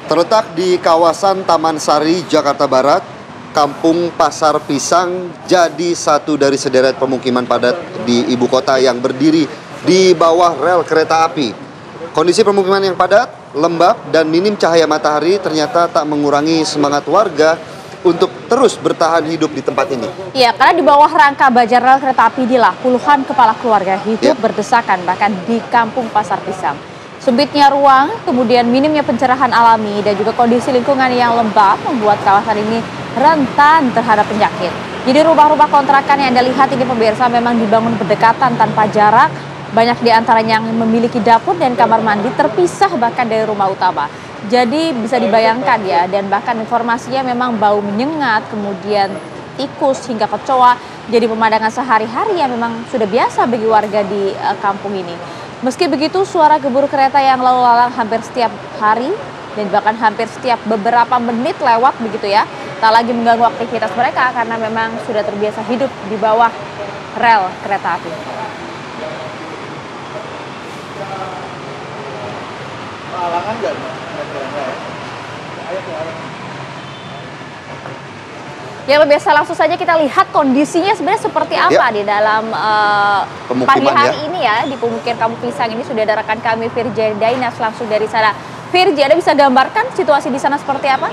Terletak di kawasan Taman Sari, Jakarta Barat, Kampung Pasar Pisang jadi satu dari sederet pemukiman padat di ibu kota yang berdiri di bawah rel kereta api. Kondisi pemukiman yang padat, lembab, dan minim cahaya matahari ternyata tak mengurangi semangat warga untuk terus bertahan hidup di tempat ini. Iya, karena di bawah rangka baja rel kereta api inilah puluhan kepala keluarga hidup berdesakan bahkan di Kampung Pasar Pisang. Sempitnya ruang, kemudian minimnya pencerahan alami, dan juga kondisi lingkungan yang lembab membuat kawasan ini rentan terhadap penyakit. Jadi rumah-rumah kontrakan yang Anda lihat ini pemirsa memang dibangun berdekatan tanpa jarak. Banyak di antaranya yang memiliki dapur dan kamar mandi terpisah bahkan dari rumah utama. Jadi bisa dibayangkan ya, dan bahkan informasinya memang bau menyengat, kemudian tikus hingga kecoa. Jadi pemandangan sehari-hari yang memang sudah biasa bagi warga di kampung ini. Meski begitu, suara gebur kereta yang lalu lalang hampir setiap hari dan bahkan hampir setiap beberapa menit lewat begitu ya, tak lagi mengganggu aktivitas mereka karena memang sudah terbiasa hidup di bawah rel kereta api. Ya pemirsa, langsung saja kita lihat kondisinya sebenarnya seperti apa di dalam pagi hari ini ya di pemukiman Kampung Pisang ini. Sudah ada rekan kami Firja Dainas langsung dari sana. Firja, Anda bisa gambarkan situasi di sana seperti apa?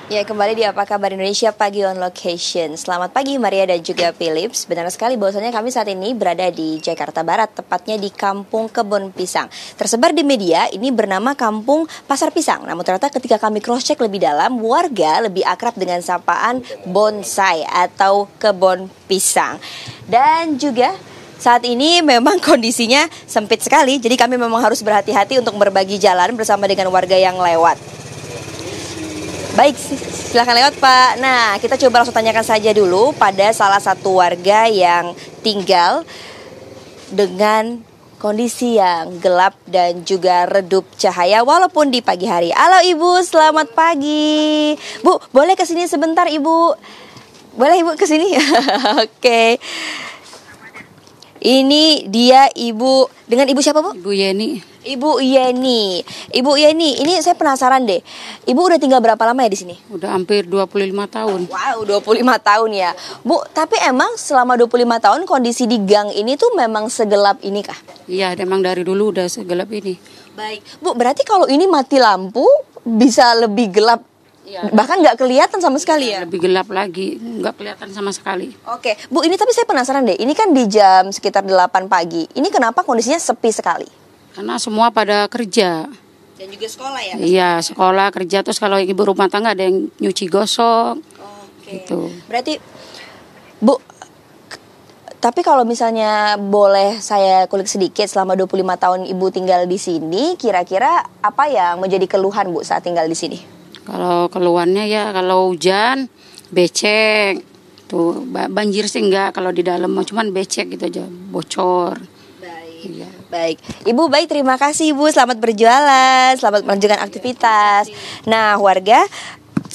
Ya, kembali di Apa Kabar Indonesia Pagi on Location. Selamat pagi Maria dan juga Philips. Benar sekali bahwasanya kami saat ini berada di Jakarta Barat, tepatnya di Kampung Kebon Pisang. Tersebar di media ini bernama Kampung Pasar Pisang. Namun ternyata ketika kami cross check lebih dalam, warga lebih akrab dengan sapaan bonsai atau kebon pisang. Dan juga saat ini memang kondisinya sempit sekali, jadi kami memang harus berhati-hati untuk berbagi jalan bersama dengan warga yang lewat. Baik, silakan lewat Pak. Nah, kita coba langsung tanyakan saja dulu pada salah satu warga yang tinggal dengan kondisi yang gelap dan juga redup cahaya walaupun di pagi hari. Halo Ibu, selamat pagi. Bu, boleh kesini sebentar Ibu? Boleh Ibu kesini? Oke. Ini dia Ibu, dengan Ibu siapa Bu? Ibu Yeni. Ibu Yeni. Ibu Yeni, ini saya penasaran deh. Ibu udah tinggal berapa lama ya di sini? Udah hampir 25 tahun. Wow, 25 tahun ya. Bu, tapi emang selama 25 tahun kondisi di gang ini tuh memang segelap ini kah? Iya, emang dari dulu udah segelap ini. Baik. Bu, berarti kalau ini mati lampu bisa lebih gelap? Ya, bahkan nggak kelihatan sama sekali ya? Lebih gelap lagi, nggak kelihatan sama sekali. Oke, Bu, ini tapi saya penasaran deh. Ini kan di jam sekitar 8 pagi. Ini kenapa kondisinya sepi sekali? Karena semua pada kerja. Dan juga sekolah ya? Iya, sekolah, kerja. Terus kalau ibu rumah tangga ada yang nyuci gosok. Oke. Gitu. Berarti, Bu, tapi kalau misalnya boleh saya kulik sedikit, selama 25 tahun Ibu tinggal di sini, kira-kira apa yang menjadi keluhan Bu saat tinggal di sini? Kalau keluhannya ya kalau hujan becek. Tuh, banjir sih enggak kalau di dalam, cuman becek gitu aja, bocor. Baik. Iya. Baik. Ibu baik, terima kasih Ibu, selamat berjualan, selamat melanjutkan aktivitas. Nah, warga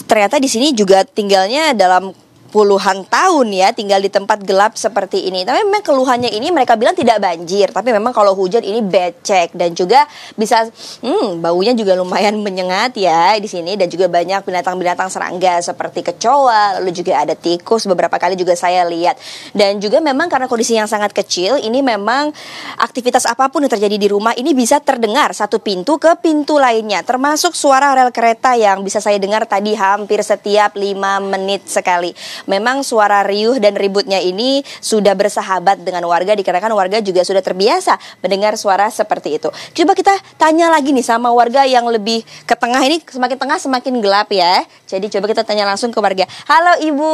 ternyata di sini juga tinggalnya dalam puluhan tahun ya, tinggal di tempat gelap seperti ini. Tapi memang keluhannya ini mereka bilang tidak banjir, tapi memang kalau hujan ini becek dan juga bisa baunya juga lumayan menyengat ya di sini, dan juga banyak binatang-binatang serangga seperti kecoa, lalu juga ada tikus beberapa kali juga saya lihat. Dan juga memang karena kondisi yang sangat kecil, ini memang aktivitas apapun yang terjadi di rumah ini bisa terdengar satu pintu ke pintu lainnya, termasuk suara rel kereta yang bisa saya dengar tadi hampir setiap 5 menit sekali. Memang suara riuh dan ributnya ini sudah bersahabat dengan warga, dikarenakan warga juga sudah terbiasa mendengar suara seperti itu. Coba kita tanya lagi nih sama warga yang lebih ke tengah ini, semakin tengah semakin gelap ya. Jadi coba kita tanya langsung ke warga. Halo Ibu,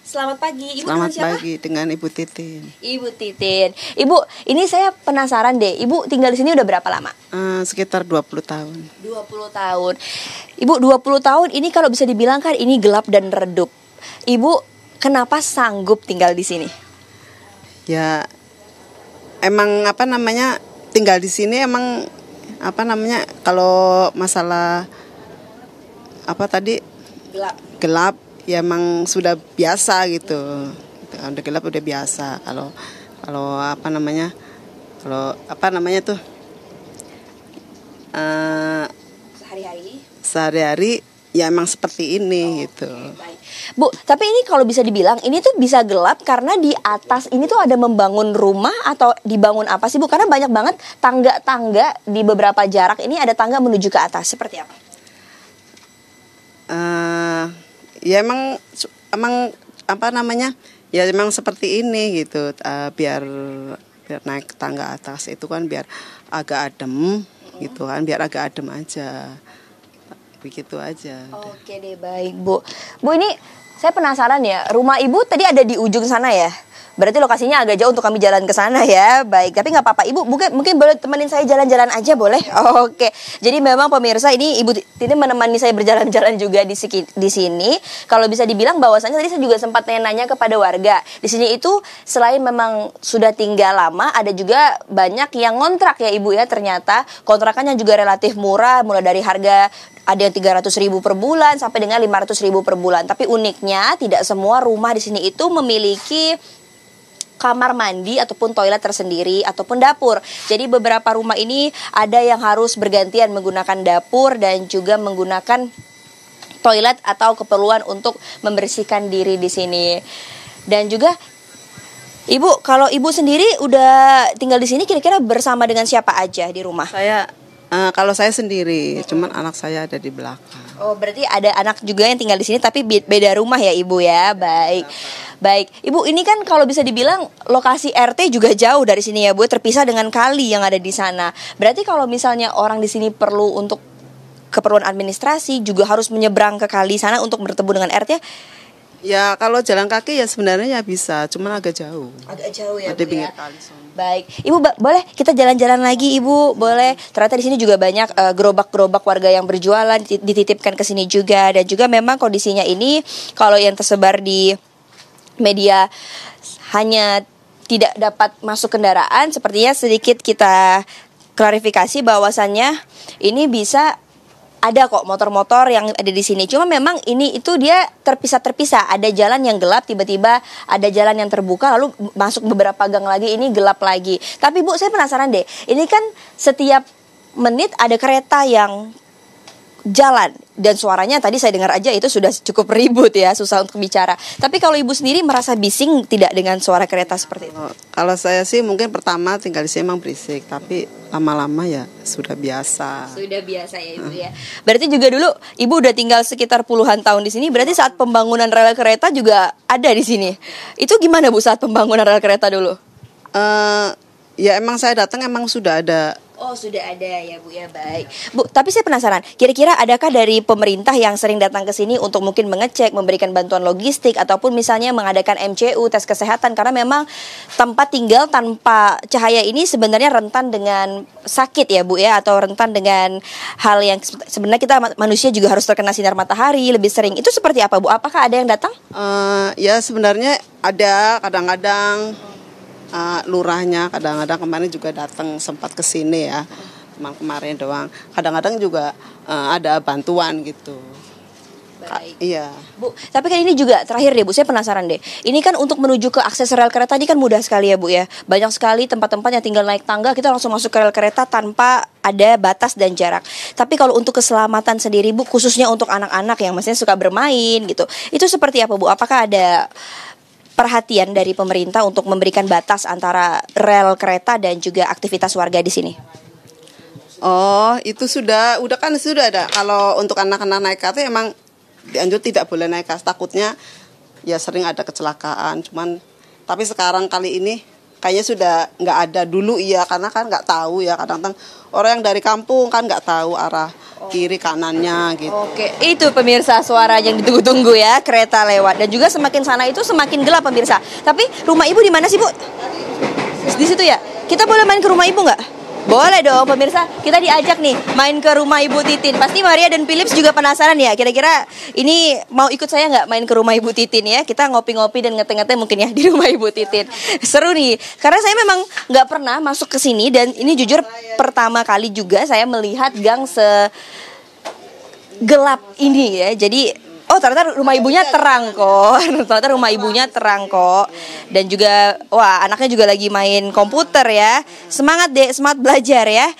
selamat pagi. Ibu selamat pagi, dengan Ibu Titin. Ibu Titin. Ibu, ini saya penasaran deh, Ibu tinggal di sini udah berapa lama? Sekitar 20 tahun. 20 tahun. Ibu 20 tahun ini kalau bisa dibilang kan ini gelap dan redup. Ibu, kenapa sanggup tinggal di sini? Ya, emang tinggal di sini emang kalau masalah gelap ya emang sudah biasa gitu. Udah gelap udah biasa. Kalau eh, Sehari-hari. sehari-hari ya emang seperti ini gitu. Baik. Bu, tapi ini kalau bisa dibilang ini tuh bisa gelap karena di atas ini tuh ada membangun rumah atau dibangun apa sih Bu? Karena banyak banget tangga-tangga di beberapa jarak ini ada tangga menuju ke atas. Seperti apa? Ya emang apa namanya? Ya emang seperti ini gitu. Biar naik tangga atas itu kan biar agak adem gitu kan, biar agak adem aja. Begitu aja. Oke deh, baik Bu. Bu, ini saya penasaran ya, rumah Ibu tadi ada di ujung sana ya? Berarti lokasinya agak jauh untuk kami jalan ke sana ya. Baik, tapi nggak apa-apa. Ibu mungkin boleh temenin saya jalan-jalan aja, boleh? Oke. Jadi memang pemirsa ini Ibu Tini menemani saya berjalan-jalan juga di sini. Kalau bisa dibilang bahwasannya tadi saya juga sempat nanya kepada warga. Di sini itu selain memang sudah tinggal lama, ada juga banyak yang ngontrak ya Ibu ya. Ternyata kontrakannya juga relatif murah, mulai dari harga ada yang 300.000 per bulan sampai dengan 500.000 per bulan. Tapi uniknya tidak semua rumah di sini itu memiliki kamar mandi ataupun toilet tersendiri ataupun dapur. Jadi beberapa rumah ini ada yang harus bergantian menggunakan dapur dan juga menggunakan toilet atau keperluan untuk membersihkan diri di sini. Dan juga Ibu, kalau Ibu sendiri udah tinggal di sini kira-kira bersama dengan siapa aja di rumah? Kalau saya sendiri, cuman anak saya ada di belakang. Oh, berarti ada anak juga yang tinggal di sini tapi beda rumah ya Ibu ya. Baik. Baik, Ibu, ini kan kalau bisa dibilang lokasi RT juga jauh dari sini ya Bu, terpisah dengan kali yang ada di sana. Berarti kalau misalnya orang di sini perlu untuk keperluan administrasi juga harus menyeberang ke kali sana untuk bertemu dengan RT. Ya kalau jalan kaki ya sebenarnya ya bisa, cuman agak jauh. Agak jauh ya Ada Bu pinggir ya. kali sono. Baik, Ibu boleh kita jalan-jalan lagi Ibu, boleh. Ternyata di sini juga banyak gerobak-gerobak warga yang berjualan dititipkan ke sini juga, dan juga memang kondisinya ini kalau yang tersebar di media hanya tidak dapat masuk kendaraan, sepertinya sedikit kita klarifikasi bahwasannya ini bisa ada kok motor-motor yang ada di sini. Cuma memang ini itu dia terpisah-terpisah. Ada jalan yang gelap, tiba-tiba ada jalan yang terbuka, lalu masuk beberapa gang lagi ini gelap lagi. Tapi Bu, saya penasaran deh. Ini kan setiap menit ada kereta yang jalan dan suaranya tadi saya dengar aja itu sudah cukup ribut ya, susah untuk bicara. Tapi kalau Ibu sendiri merasa bising tidak dengan suara kereta seperti itu? Kalau saya sih mungkin pertama tinggal di sini emang berisik, tapi lama-lama ya sudah biasa. Sudah biasa ya Ibu ya. Berarti juga dulu Ibu udah tinggal sekitar puluhan tahun di sini. Berarti saat pembangunan rel kereta juga ada di sini. Itu gimana Bu saat pembangunan rel kereta dulu? Ya emang saya datang emang sudah ada. Oh, sudah ada ya Bu ya, baik. Bu, tapi saya penasaran, kira-kira adakah dari pemerintah yang sering datang ke sini untuk mungkin mengecek, memberikan bantuan logistik ataupun misalnya mengadakan MCU, tes kesehatan, karena memang tempat tinggal tanpa cahaya ini sebenarnya rentan dengan sakit ya Bu ya, atau rentan dengan hal yang sebenarnya kita manusia juga harus terkena sinar matahari lebih sering. Itu seperti apa Bu? Apakah ada yang datang? Ya sebenarnya ada kadang-kadang. Lurahnya kadang-kadang kemarin juga datang sempat ke sini ya, cuma kemarin doang. Kadang-kadang juga ada bantuan gitu. Baik. Iya. Bu, tapi kan ini juga terakhir deh Bu, saya penasaran deh. Ini kan untuk menuju ke akses rel kereta ini kan mudah sekali ya Bu ya. Banyak sekali tempat-tempat yang tinggal naik tangga kita langsung masuk ke rel kereta tanpa ada batas dan jarak. Tapi kalau untuk keselamatan sendiri Bu, khususnya untuk anak-anak yang maksudnya suka bermain gitu, itu seperti apa Bu? Apakah ada perhatian dari pemerintah untuk memberikan batas antara rel kereta dan juga aktivitas warga di sini? Oh, itu sudah ada. Kalau untuk anak-anak naik kereta emang dianjur tidak boleh naik kereta, takutnya ya sering ada kecelakaan. Tapi sekarang kali ini kayaknya sudah nggak ada. Dulu iya, karena kan nggak tahu ya, kadang-kadang orang yang dari kampung kan nggak tahu arah kiri kanannya gitu. Oke, itu pemirsa suara yang ditunggu-tunggu ya, kereta lewat. Dan juga semakin sana itu semakin gelap pemirsa. Tapi rumah Ibu di mana sih Bu? Di situ ya. Kita boleh main ke rumah Ibu nggak? Boleh dong pemirsa, kita diajak nih main ke rumah Ibu Titin. Pasti Maria dan Philips juga penasaran ya, kira-kira ini mau ikut saya nggak main ke rumah Ibu Titin ya. Kita ngopi-ngopi dan ngete-ngete mungkin ya di rumah Ibu Titin. Seru nih, karena saya memang nggak pernah masuk ke sini. Dan ini jujur pertama kali juga saya melihat gang segelap ini ya. Jadi Oh, ternyata rumah ibunya terang kok. Ternyata rumah ibunya terang kok. Dan juga, wah, anaknya juga lagi main komputer ya. Semangat deh, semangat belajar ya.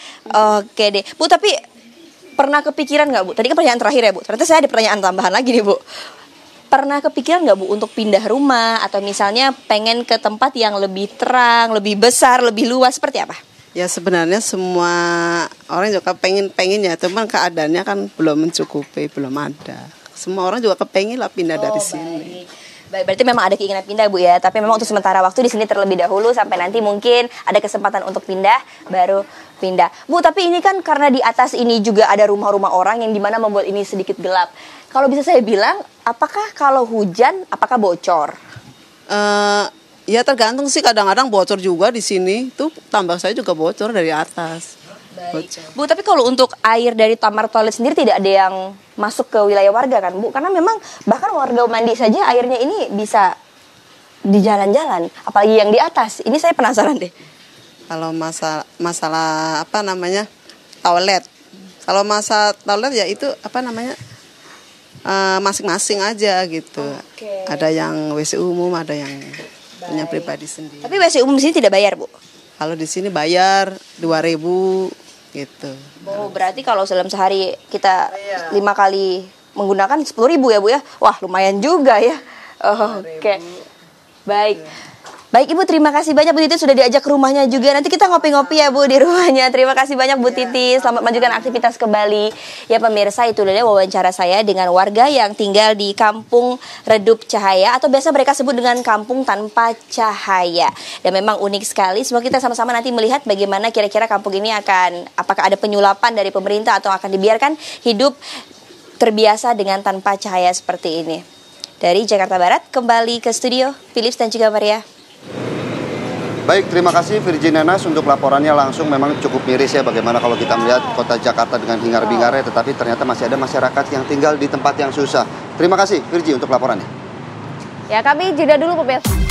Oke deh, Bu. Tapi pernah kepikiran nggak, Bu? Tadi kan pertanyaan terakhir ya, Bu. Ternyata saya ada pertanyaan tambahan lagi nih, Bu. Pernah kepikiran nggak, Bu, untuk pindah rumah atau misalnya pengen ke tempat yang lebih terang, lebih besar, lebih luas, seperti apa? Ya sebenarnya semua orang juga pengen ya, cuman keadaannya kan belum mencukupi, belum ada. Semua orang juga kepengen lah pindah dari sini. Baik, berarti memang ada keinginan pindah, Bu ya. Tapi memang untuk sementara waktu di sini terlebih dahulu sampai nanti mungkin ada kesempatan untuk pindah, baru pindah. Bu, tapi ini kan karena di atas ini juga ada rumah-rumah orang yang dimana membuat ini sedikit gelap. Kalau bisa saya bilang, apakah kalau hujan, apakah bocor? Ya tergantung sih, kadang-kadang bocor juga di sini. Tuh tambah saya juga bocor dari atas. Baik. Bu, tapi kalau untuk air dari kamar toilet sendiri tidak ada yang masuk ke wilayah warga kan, Bu? Karena memang bahkan warga mandi saja airnya ini bisa di jalan-jalan, apalagi yang di atas. Ini saya penasaran deh. Kalau masalah apa namanya toilet. Kalau masalah toilet ya itu apa namanya masing-masing aja gitu. Oke. Ada yang WC umum, ada yang punya pribadi sendiri. Tapi WC umum di sini tidak bayar, Bu? Kalau di sini bayar 2.000 gitu. Oh, berarti kalau dalam sehari kita 5 kali menggunakan 10.000 ya, Bu ya? Wah, lumayan juga ya. Oke. Baik. Baik, Ibu, terima kasih banyak Bu Titi sudah diajak ke rumahnya juga. Nanti kita ngopi-ngopi ya, Bu, di rumahnya. Terima kasih banyak Bu Titi. Selamat melanjutkan aktivitas kembali. Ya pemirsa, itu adalah wawancara saya dengan warga yang tinggal di Kampung Redup Cahaya atau biasa mereka sebut dengan kampung tanpa cahaya. Dan memang unik sekali. Semoga kita sama-sama nanti melihat bagaimana kira-kira kampung ini apakah ada penyulapan dari pemerintah atau akan dibiarkan hidup terbiasa dengan tanpa cahaya seperti ini. Dari Jakarta Barat, kembali ke studio, Philips dan juga Maria. Baik, terima kasih Virginia Nas untuk laporannya langsung. Memang cukup miris ya bagaimana kalau kita melihat kota Jakarta dengan hingar-bingarnya, tetapi ternyata masih ada masyarakat yang tinggal di tempat yang susah. Terima kasih Virgi untuk laporannya. Ya, kami jeda dulu pemirsa.